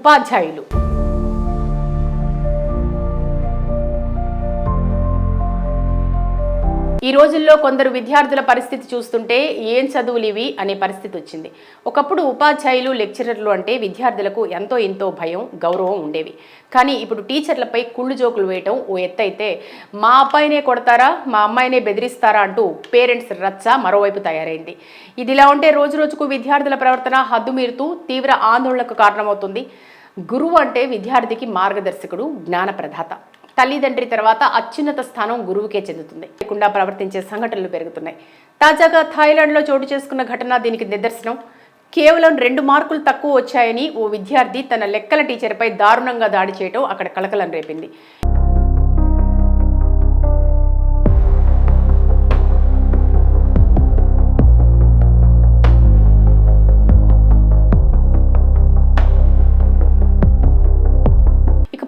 ఉపాధ్యాయులు. ఈ రోజుల్లో కొందరు విద్యార్థుల పరిస్థితి చూస్తుంటే ఏం చదువులు ఇవి అనే పరిస్థితి వచ్చింది. ఒకప్పుడు ఉపాధ్యాయులు, లెక్చరర్లు అంటే విద్యార్థులకు ఎంతో భయం, గౌరవం ఉండేవి. కానీ ఇప్పుడు టీచర్లపై కుళ్ళు జోకులు వేయటం ఓ ఎత్తైతే, మా అబ్బాయినే కొడతారా, మా అమ్మాయినే బెదిరిస్తారా అంటూ పేరెంట్స్ రచ్చ మరోవైపు తయారైంది. ఇదిలా ఉంటే రోజుకు విద్యార్థుల ప్రవర్తన హద్దుమీరుతూ తీవ్ర ఆందోళనకు కారణమవుతుంది. గురువు అంటే విద్యార్థికి మార్గదర్శకుడు, జ్ఞానప్రదాత. తల్లిదండ్రి తర్వాత అత్యున్నత స్థానం గురువుకే చెందుతుంది. లేకుండా ప్రవర్తించే సంఘటనలు పెరుగుతున్నాయి. తాజాగా థాయిలాండ్లో చోటు చేసుకున్న ఘటన దీనికి నిదర్శనం. కేవలం 2 మార్కులు తక్కువ వచ్చాయని ఓ విద్యార్థి తన లెక్కల టీచర్పై దారుణంగా దాడి చేయడం అక్కడ కలకలం రేపింది.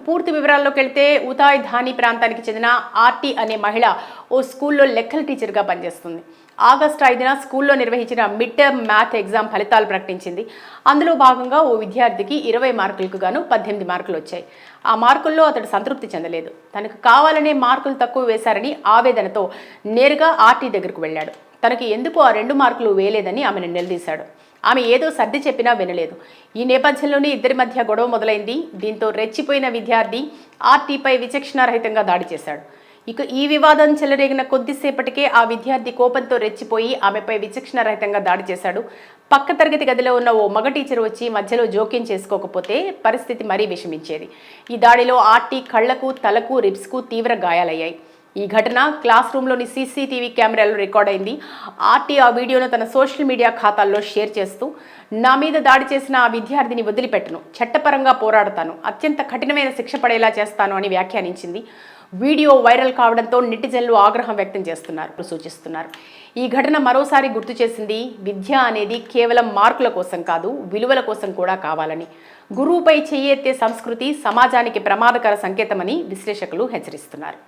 పూర్తి వివరాల్లోకి వెళ్తే, ఉతాయ్ ధాని ప్రాంతానికి చెందిన ఆర్టీ అనే మహిళ ఓ స్కూల్లో లెక్కల టీచర్గా పనిచేస్తుంది. ఆగస్టు 5న స్కూల్లో నిర్వహించిన మిడ్ టర్మ్ మ్యాథ్ ఎగ్జామ్ ఫలితాలు ప్రకటించింది. అందులో భాగంగా ఓ విద్యార్థికి 20 మార్కులకు గాను 18 మార్కులు వచ్చాయి. ఆ మార్కుల్లో అతడు సంతృప్తి చెందలేదు. తనకు కావాలనే మార్కులు తక్కువ వేశారని ఆవేదనతో నేరుగా ఆర్టీ దగ్గరకు వెళ్ళాడు. తనకు ఎందుకు ఆ 2 మార్కులు వేయలేదని ఆమెను నిలదీశాడు. ఆమె ఏదో సర్ది చెప్పినా వినలేదు. ఈ నేపథ్యంలోనే ఇద్దరి మధ్య గొడవ మొదలైంది. దీంతో రెచ్చిపోయిన విద్యార్థి ఆర్టీపై విచక్షణారహితంగా దాడి చేశాడు. ఇక ఈ వివాదం చెలరేగిన కొద్దిసేపటికే ఆ విద్యార్థి కోపంతో రెచ్చిపోయి ఆమెపై విచక్షణారహితంగా దాడి చేశాడు. పక్క తరగతి గదిలో ఉన్న ఓ మగ టీచర్ వచ్చి మధ్యలో జోక్యం చేసుకోకపోతే పరిస్థితి మరీ విషమించేది. ఈ దాడిలో ఆర్టీ కళ్లకు, తలకు, రిబ్స్కు తీవ్ర గాయాలయ్యాయి. ఈ ఘటన క్లాస్ రూమ్లోని సీసీటీవీ కెమెరాలో రికార్డ్ అయింది. ఆర్టీ ఆ వీడియోను తన సోషల్ మీడియా ఖాతాల్లో షేర్ చేస్తూ, నా మీద దాడి చేసిన ఆ విద్యార్థిని వదిలిపెట్టను, చట్టపరంగా పోరాడతాను, అత్యంత కఠినమైన శిక్ష పడేలా చేస్తాను అని వ్యాఖ్యానించింది. వీడియో వైరల్ కావడంతో నెటిజన్లు ఆగ్రహం వ్యక్తం సూచిస్తున్నారు. ఈ ఘటన మరోసారి గుర్తు చేసింది, విద్య అనేది కేవలం మార్కుల కోసం కాదు, విలువల కోసం కూడా కావాలని. గురువుపై చెయ్యెత్తే సంస్కృతి సమాజానికి ప్రమాదకర సంకేతమని విశ్లేషకులు హెచ్చరిస్తున్నారు.